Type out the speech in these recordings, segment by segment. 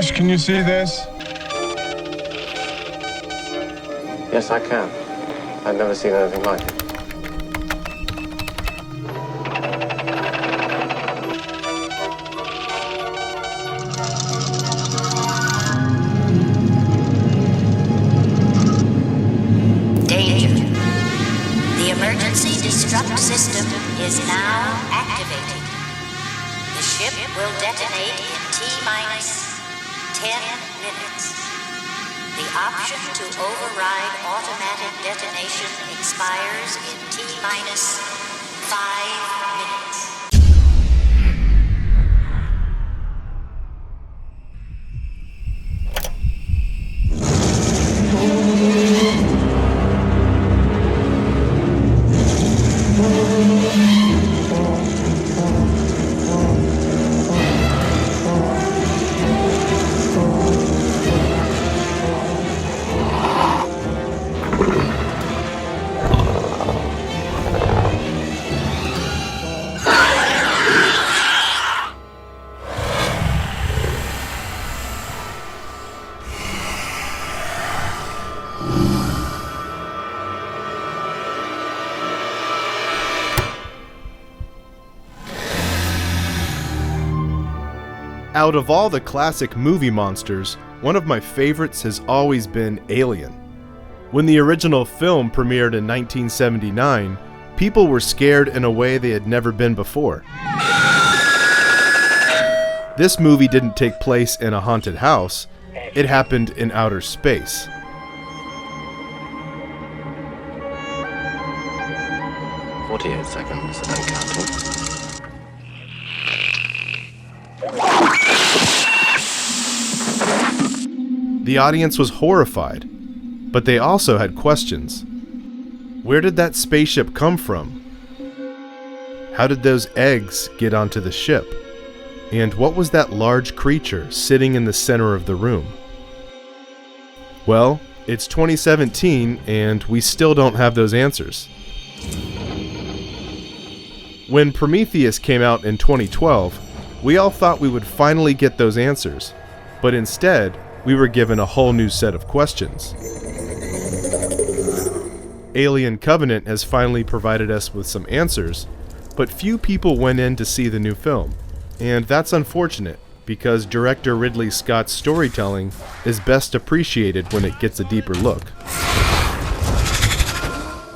Ash, can you see this? Yes, I can. I've never seen anything like it. Danger. The emergency destruct system is now activated. The ship will detonate in T-minus 10 minutes. The option to override automatic detonation expires in T-minus 5 minutes. Out of all the classic movie monsters, one of my favorites has always been Alien. When the original film premiered in 1979, people were scared in a way they had never been before. This movie didn't take place in a haunted house, it happened in outer space. "48 seconds and counting." The audience was horrified, but they also had questions. Where did that spaceship come from? How did those eggs get onto the ship? And what was that large creature sitting in the center of the room? Well, it's 2017 and we still don't have those answers. When Prometheus came out in 2012, we all thought we would finally get those answers, but instead, we were given a whole new set of questions. Alien Covenant has finally provided us with some answers, but few people went in to see the new film. And that's unfortunate, because director Ridley Scott's storytelling is best appreciated when it gets a deeper look.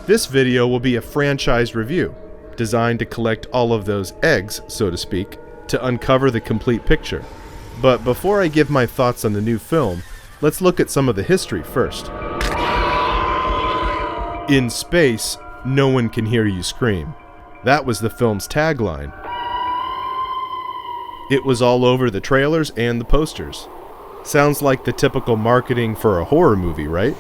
This video will be a franchise review, designed to collect all of those eggs, so to speak, to uncover the complete picture. But before I give my thoughts on the new film, let's look at some of the history first. In space, no one can hear you scream. That was the film's tagline. It was all over the trailers and the posters. Sounds like the typical marketing for a horror movie, right?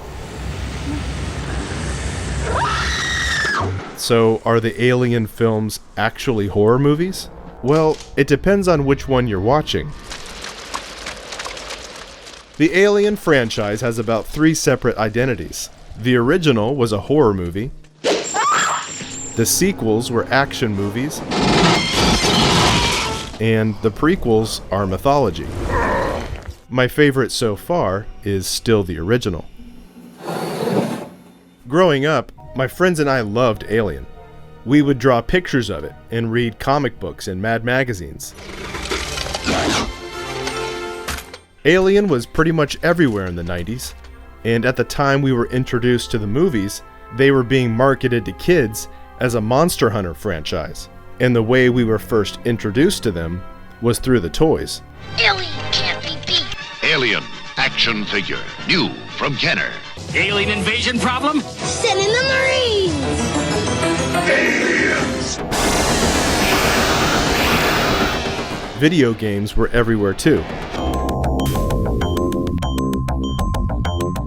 So, are the Alien films actually horror movies? Well, it depends on which one you're watching. The Alien franchise has about 3 separate identities. The original was a horror movie. The sequels were action movies. And the prequels are mythology. My favorite so far is still the original. Growing up, my friends and I loved Alien. We would draw pictures of it and read comic books and Mad magazines. Alien was pretty much everywhere in the 90s, and at the time we were introduced to the movies, they were being marketed to kids as a Monster Hunter franchise, and the way we were first introduced to them was through the toys. Alien can't be beat. Alien action figure, new from Kenner. Alien invasion problem? Send in the Marines! Aliens! Video games were everywhere too.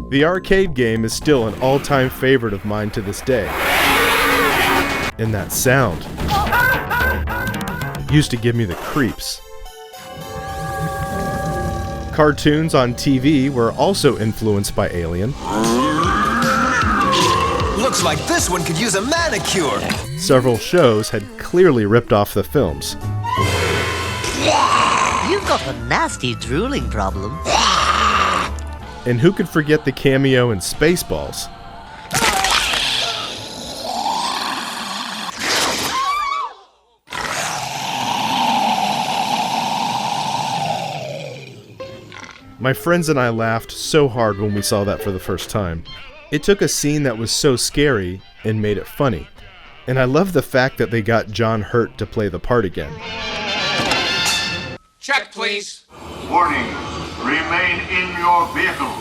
The arcade game is still an all-time favorite of mine to this day. And that sound used to give me the creeps. Cartoons on TV were also influenced by Alien. Looks like this one could use a manicure. Several shows had clearly ripped off the films. You've got a nasty drooling problem. And who could forget the cameo in Spaceballs? My friends and I laughed so hard when we saw that for the first time. It took a scene that was so scary and made it funny. And I love the fact that they got John Hurt to play the part again. Check, please. Warning, remain in your vehicle.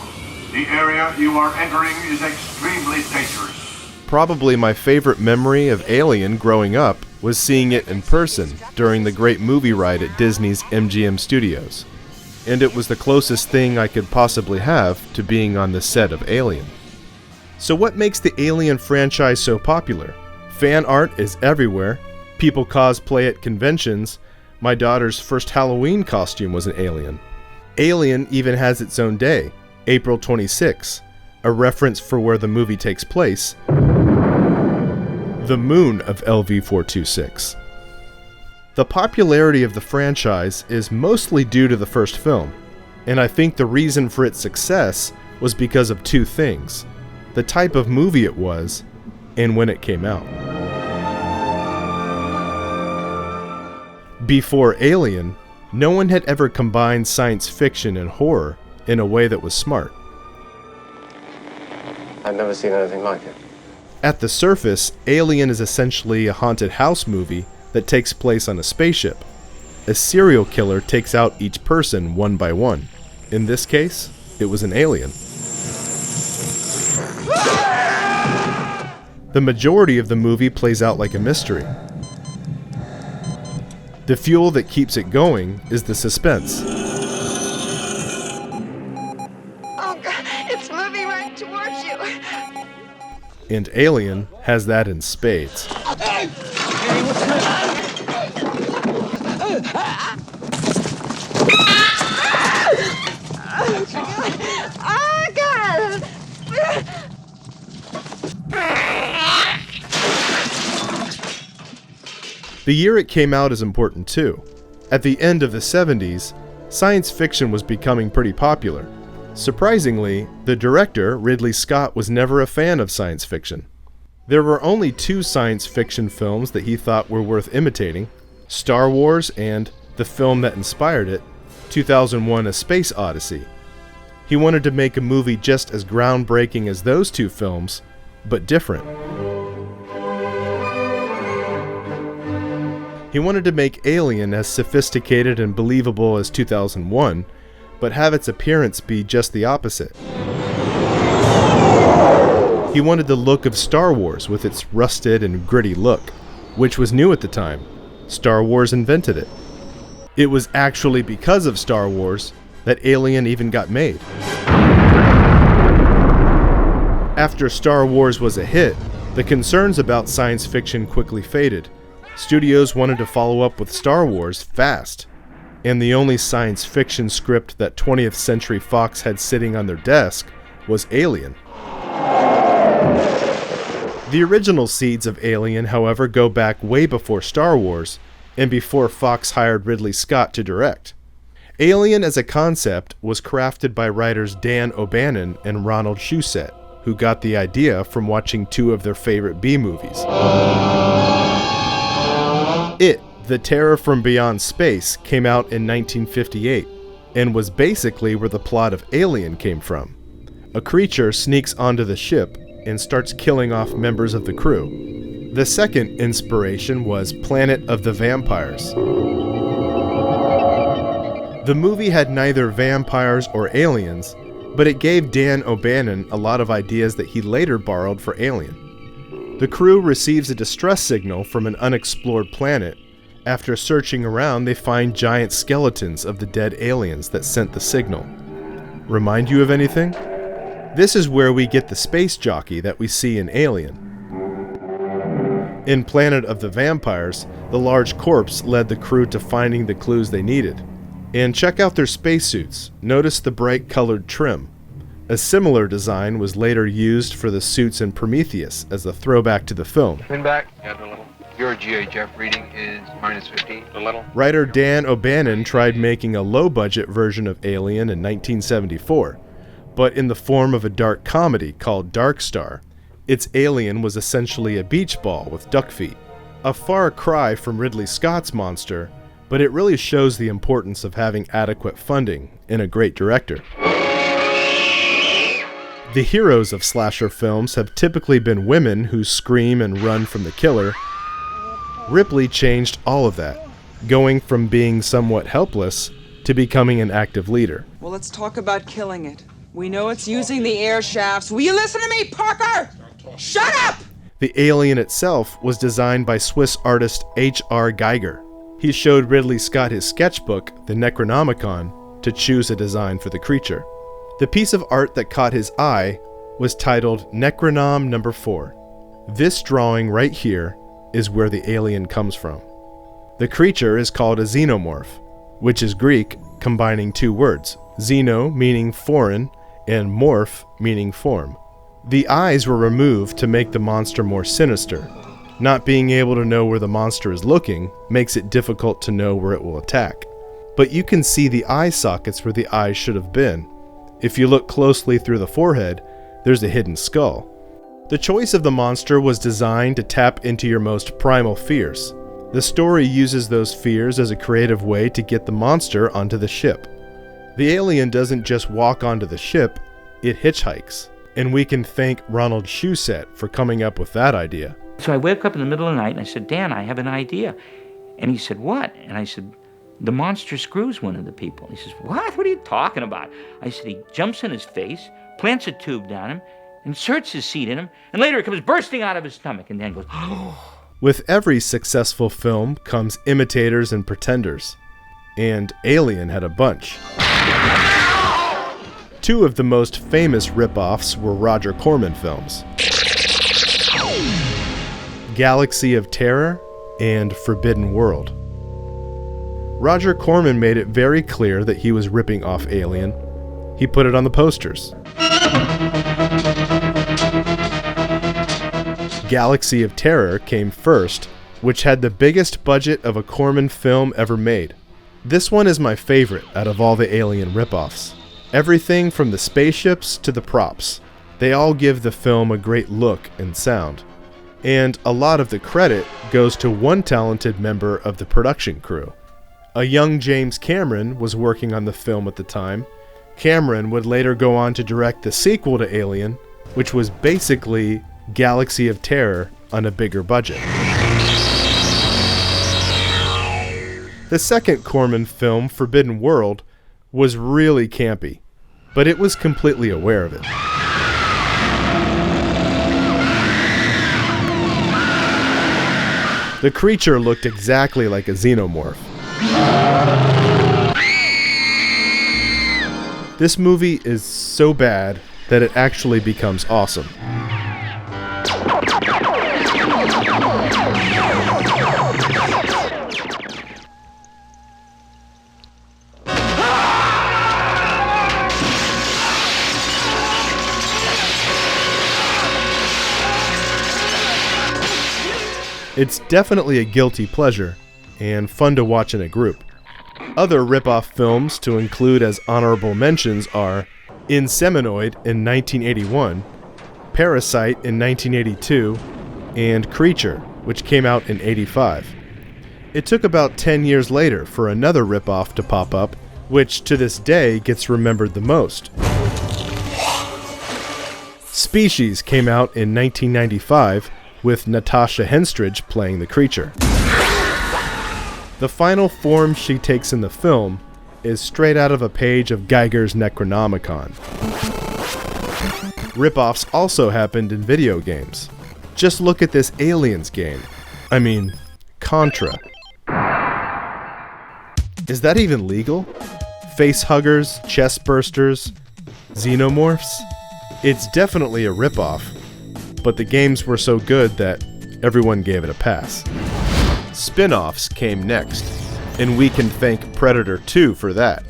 The area you are entering is extremely dangerous. Probably my favorite memory of Alien growing up was seeing it in person during the great movie ride at Disney's MGM Studios. And it was the closest thing I could possibly have to being on the set of Alien. So what makes the Alien franchise so popular? Fan art is everywhere. People cosplay at conventions. My daughter's first Halloween costume was an alien. Alien even has its own day, April 26, a reference for where the movie takes place, the moon of LV-426. The popularity of the franchise is mostly due to the first film, and I think the reason for its success was because of two things: the type of movie it was, and when it came out. Before Alien, no one had ever combined science fiction and horror in a way that was smart. I've never seen anything like it. At the surface, Alien is essentially a haunted house movie that takes place on a spaceship. A serial killer takes out each person one by one. In this case, it was an alien. The majority of the movie plays out like a mystery. The fuel that keeps it going is the suspense. Oh, God, it's moving right towards you. And Alien has that in spades. Oh, God. The year it came out is important too. At the end of the 70s, science fiction was becoming pretty popular. Surprisingly, the director, Ridley Scott, was never a fan of science fiction. There were only two science fiction films that he thought were worth imitating: Star Wars and the film that inspired it, 2001: A Space Odyssey. He wanted to make a movie just as groundbreaking as those two films, but different. He wanted to make Alien as sophisticated and believable as 2001, but have its appearance be just the opposite. He wanted the look of Star Wars with its rusted and gritty look, which was new at the time. Star Wars invented it. It was actually because of Star Wars that Alien even got made. After Star Wars was a hit, the concerns about science fiction quickly faded. Studios wanted to follow up with Star Wars fast, and the only science fiction script that 20th Century Fox had sitting on their desk was Alien. The original seeds of Alien, however, go back way before Star Wars, and before Fox hired Ridley Scott to direct. Alien as a concept was crafted by writers Dan O'Bannon and Ronald Shusett, who got the idea from watching two of their favorite B-movies. It, The Terror from Beyond Space, came out in 1958, and was basically where the plot of Alien came from. A creature sneaks onto the ship and starts killing off members of the crew. The second inspiration was Planet of the Vampires. The movie had neither vampires or aliens, but it gave Dan O'Bannon a lot of ideas that he later borrowed for Alien. The crew receives a distress signal from an unexplored planet. After searching around, they find giant skeletons of the dead aliens that sent the signal. Remind you of anything? This is where we get the space jockey that we see in Alien. In Planet of the Vampires, the large corpse led the crew to finding the clues they needed. And check out their spacesuits. Notice the bright colored trim. A similar design was later used for the suits in Prometheus as a throwback to the film. Lean back. Yeah, do a little. Your GHF reading is minus 15. A little. Writer Dan O'Bannon tried making a low-budget version of Alien in 1974, but in the form of a dark comedy called Dark Star. Its alien was essentially a beach ball with duck feet. A far cry from Ridley Scott's monster, but it really shows the importance of having adequate funding in a great director. The heroes of slasher films have typically been women who scream and run from the killer. Ripley changed all of that, going from being somewhat helpless to becoming an active leader. Well, let's talk about killing it. We know it's using the air shafts. Will you listen to me, Parker? Shut up! The alien itself was designed by Swiss artist H.R. Geiger. He showed Ridley Scott his sketchbook, the Necronomicon, to choose a design for the creature. The piece of art that caught his eye was titled Necronom No. 4. This drawing right here is where the alien comes from. The creature is called a xenomorph, which is Greek, combining two words, xeno meaning foreign and morph meaning form. The eyes were removed to make the monster more sinister. Not being able to know where the monster is looking makes it difficult to know where it will attack. But you can see the eye sockets where the eyes should have been. If you look closely through the forehead, there's a hidden skull. The choice of the monster was designed to tap into your most primal fears. The story uses those fears as a creative way to get the monster onto the ship. The alien doesn't just walk onto the ship, it hitchhikes. And we can thank Ronald Shusett for coming up with that idea. So I woke up in the middle of the night and I said, Dan, I have an idea. And he said, what? And I said, the monster screws one of the people. He says, what? What are you talking about? I said, he jumps in his face, plants a tube down him, inserts his seed in him, and later it comes bursting out of his stomach, and Dan goes, oh. With every successful film comes imitators and pretenders. And Alien had a bunch. Two of the most famous rip-offs were Roger Corman films. Galaxy of Terror and Forbidden World. Roger Corman made it very clear that he was ripping off Alien. He put it on the posters. Galaxy of Terror came first, which had the biggest budget of a Corman film ever made. This one is my favorite out of all the Alien rip-offs. Everything from the spaceships to the props. They all give the film a great look and sound. And a lot of the credit goes to one talented member of the production crew. A young James Cameron was working on the film at the time. Cameron would later go on to direct the sequel to Alien, which was basically Galaxy of Terror on a bigger budget. The second Corman film, Forbidden World, was really campy, but it was completely aware of it. The creature looked exactly like a xenomorph. This movie is so bad that it actually becomes awesome. It's definitely a guilty pleasure, and fun to watch in a group. Other rip-off films to include as honorable mentions are Inseminoid in 1981, Parasite in 1982, and Creature, which came out in 85. It took about 10 years later for another rip-off to pop up, which to this day gets remembered the most. Species came out in 1995, with Natasha Henstridge playing the creature. The final form she takes in the film is straight out of a page of Geiger's Necronomicon. Rip-offs also happened in video games. Just look at this Aliens game. I mean, Contra. Is that even legal? Facehuggers, chest bursters, xenomorphs? It's definitely a rip-off. But the games were so good that everyone gave it a pass. Spin-offs came next, and we can thank Predator 2 for that.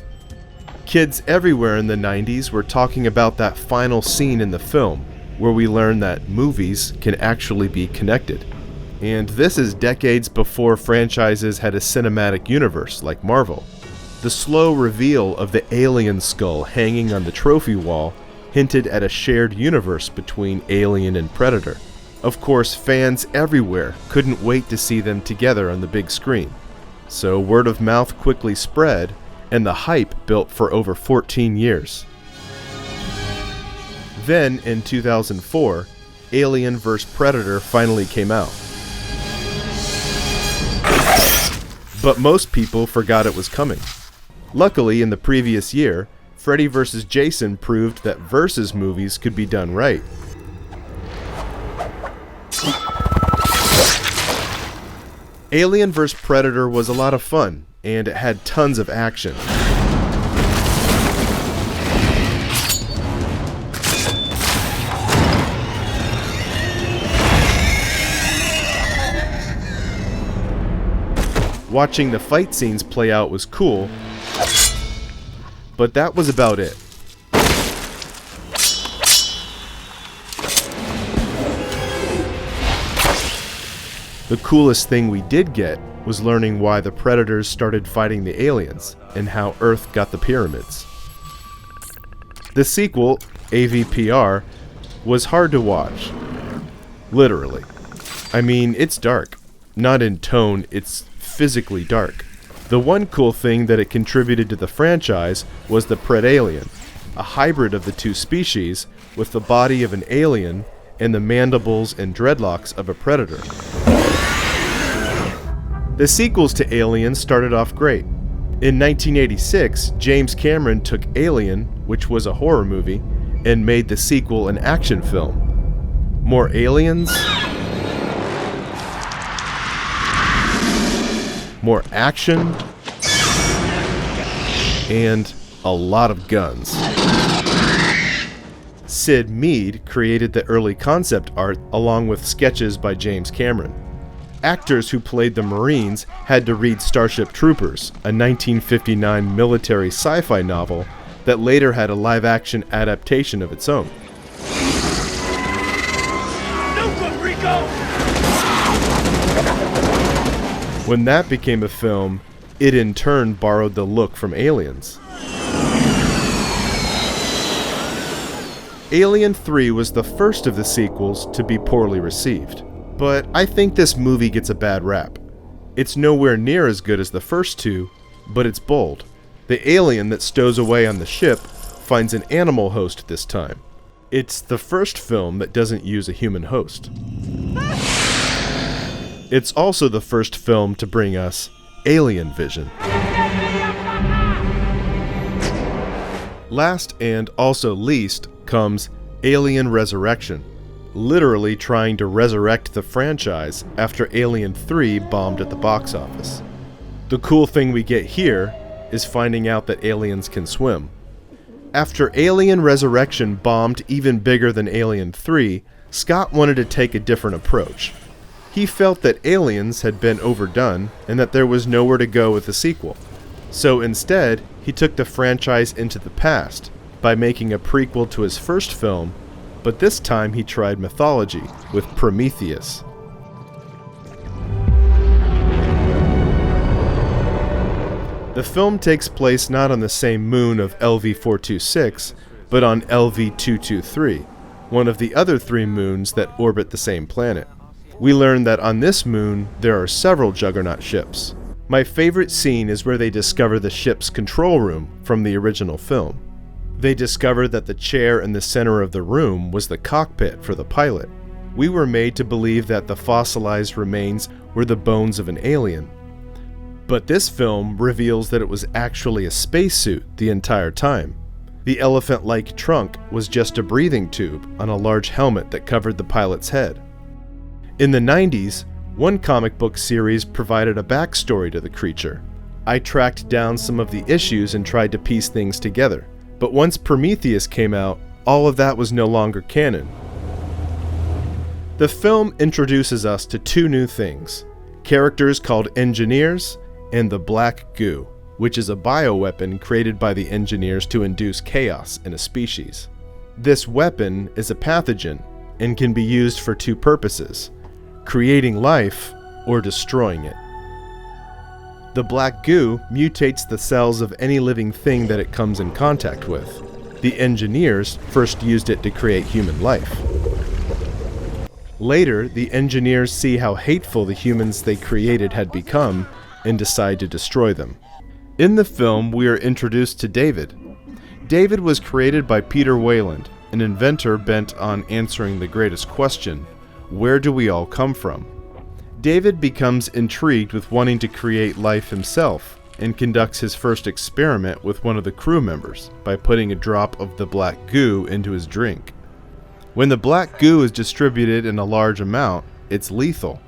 Kids everywhere in the 90s were talking about that final scene in the film, where we learn that movies can actually be connected. And this is decades before franchises had a cinematic universe like Marvel. The slow reveal of the alien skull hanging on the trophy wall hinted at a shared universe between Alien and Predator. Of course, fans everywhere couldn't wait to see them together on the big screen. So word of mouth quickly spread, and the hype built for over 14 years. Then, in 2004, Alien vs. Predator finally came out. But most people forgot it was coming. Luckily, in the previous year, Freddy vs. Jason proved that versus movies could be done right. Alien vs. Predator was a lot of fun, and it had tons of action. Watching the fight scenes play out was cool, but that was about it. The coolest thing we did get was learning why the Predators started fighting the aliens and how Earth got the pyramids. The sequel, AVPR, was hard to watch. Literally. I mean, it's dark. Not in tone, it's physically dark. The one cool thing that it contributed to the franchise was the Predalien, a hybrid of the two species with the body of an alien and the mandibles and dreadlocks of a predator. The sequels to Alien started off great. In 1986, James Cameron took Alien, which was a horror movie, and made the sequel an action film. More aliens, more action, and a lot of guns. Sid Mead created the early concept art along with sketches by James Cameron. Actors who played the Marines had to read Starship Troopers, a 1959 military sci-fi novel that later had a live-action adaptation of its own. When that became a film, it in turn borrowed the look from Aliens. Alien 3 was the first of the sequels to be poorly received, but I think this movie gets a bad rap. It's nowhere near as good as the first two, but it's bold. The alien that stows away on the ship finds an animal host this time. It's the first film that doesn't use a human host. It's also the first film to bring us alien vision. Last and also least comes Alien Resurrection, literally trying to resurrect the franchise after Alien 3 bombed at the box office. The cool thing we get here is finding out that aliens can swim. After Alien Resurrection bombed even bigger than Alien 3, Scott wanted to take a different approach. He felt that Aliens had been overdone and that there was nowhere to go with the sequel. So instead, he took the franchise into the past by making a prequel to his first film, but this time he tried mythology with Prometheus. The film takes place not on the same moon of LV-426, but on LV-223, one of the other 3 moons that orbit the same planet. We learn that on this moon, there are several Juggernaut ships. My favorite scene is where they discover the ship's control room from the original film. They discover that the chair in the center of the room was the cockpit for the pilot. We were made to believe that the fossilized remains were the bones of an alien. But this film reveals that it was actually a spacesuit the entire time. The elephant-like trunk was just a breathing tube on a large helmet that covered the pilot's head. In the 90s, one comic book series provided a backstory to the creature. I tracked down some of the issues and tried to piece things together. But once Prometheus came out, all of that was no longer canon. The film introduces us to 2 new things: characters called Engineers and the Black Goo, which is a bioweapon created by the Engineers to induce chaos in a species. This weapon is a pathogen and can be used for 2 purposes: creating life or destroying it. The black goo mutates the cells of any living thing that it comes in contact with. The engineers first used it to create human life. Later, the engineers see how hateful the humans they created had become and decide to destroy them. In the film, we are introduced to David. David was created by Peter Weyland, an inventor bent on answering the greatest question: where do we all come from? David becomes intrigued with wanting to create life himself and conducts his first experiment with one of the crew members by putting a drop of the black goo into his drink. When the black goo is distributed in a large amount, it's lethal.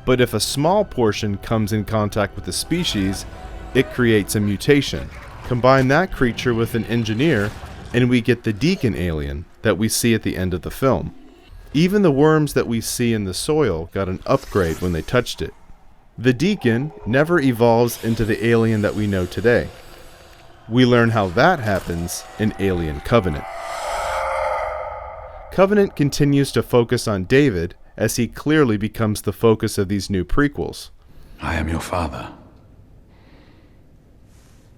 But if a small portion comes in contact with the species, it creates a mutation. Combine that creature with an engineer, and we get the Deacon alien that we see at the end of the film. Even the worms that we see in the soil got an upgrade when they touched it. The Deacon never evolves into the alien that we know today. We learn how that happens in Alien Covenant. Covenant continues to focus on David as he clearly becomes the focus of these new prequels. I am your father.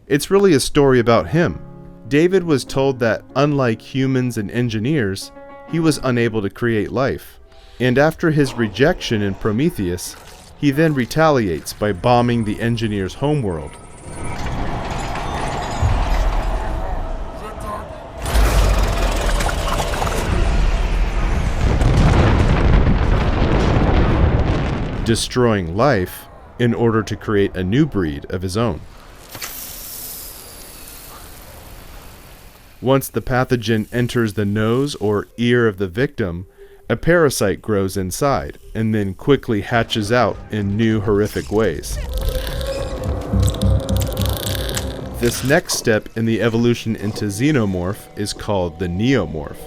It's really a story about him. David was told that, unlike humans and engineers, he was unable to create life. And after his rejection in Prometheus, he then retaliates by bombing the engineer's homeworld. Destroying life in order to create a new breed of his own. Once the pathogen enters the nose or ear of the victim, a parasite grows inside and then quickly hatches out in new horrific ways. This next step in the evolution into xenomorph is called the neomorph.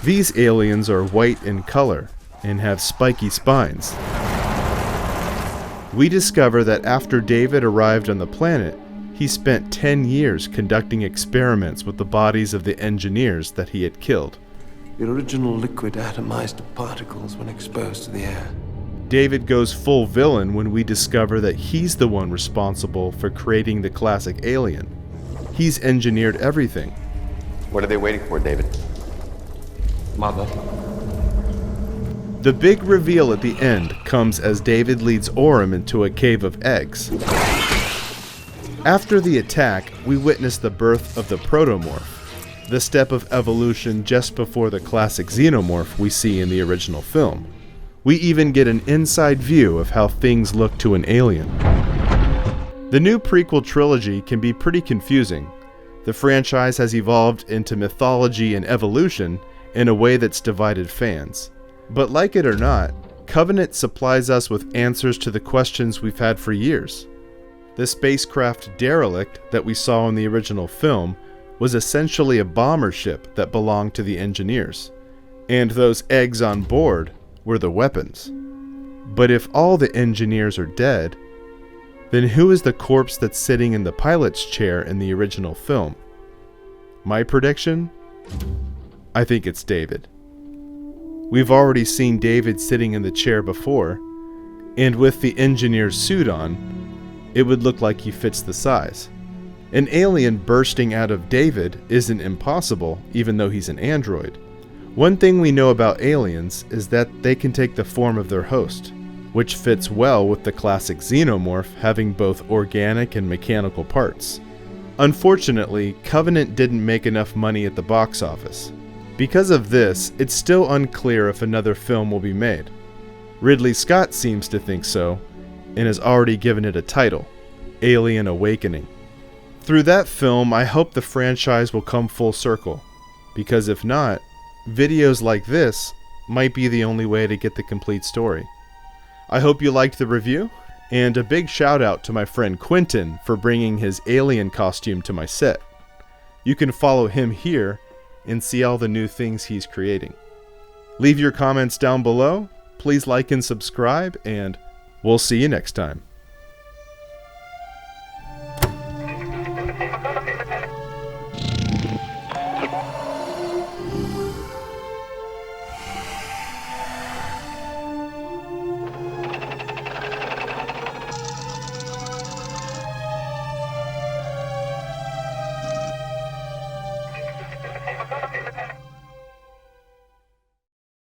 These aliens are white in color and have spiky spines. We discover that after David arrived on the planet, he spent 10 years conducting experiments with the bodies of the engineers that he had killed. The original liquid atomized to particles when exposed to the air. David goes full villain when we discover that he's the one responsible for creating the classic alien. He's engineered everything. What are they waiting for, David? Mother. The big reveal at the end comes as David leads Orem into a cave of eggs. After the attack, we witness the birth of the protomorph, the step of evolution just before the classic xenomorph we see in the original film. We even get an inside view of how things look to an alien. The new prequel trilogy can be pretty confusing. The franchise has evolved into mythology and evolution in a way that's divided fans. But like it or not, Covenant supplies us with answers to the questions we've had for years. The spacecraft Derelict that we saw in the original film was essentially a bomber ship that belonged to the engineers, and those eggs on board were the weapons. But if all the engineers are dead, then who is the corpse that's sitting in the pilot's chair in the original film? My prediction? I think it's David. We've already seen David sitting in the chair before, and with the engineer's suit on, it would look like he fits the size. An alien bursting out of David isn't impossible, even though he's an android. One thing we know about aliens is that they can take the form of their host, which fits well with the classic xenomorph having both organic and mechanical parts. Unfortunately, Covenant didn't make enough money at the box office. Because of this, it's still unclear if another film will be made. Ridley Scott seems to think so, and has already given it a title, Alien Awakening. Through that film, I hope the franchise will come full circle, because if not, videos like this might be the only way to get the complete story. I hope you liked the review, and a big shout out to my friend Quentin for bringing his alien costume to my set. You can follow him here and see all the new things he's creating. Leave your comments down below, please like and subscribe, and we'll see you next time.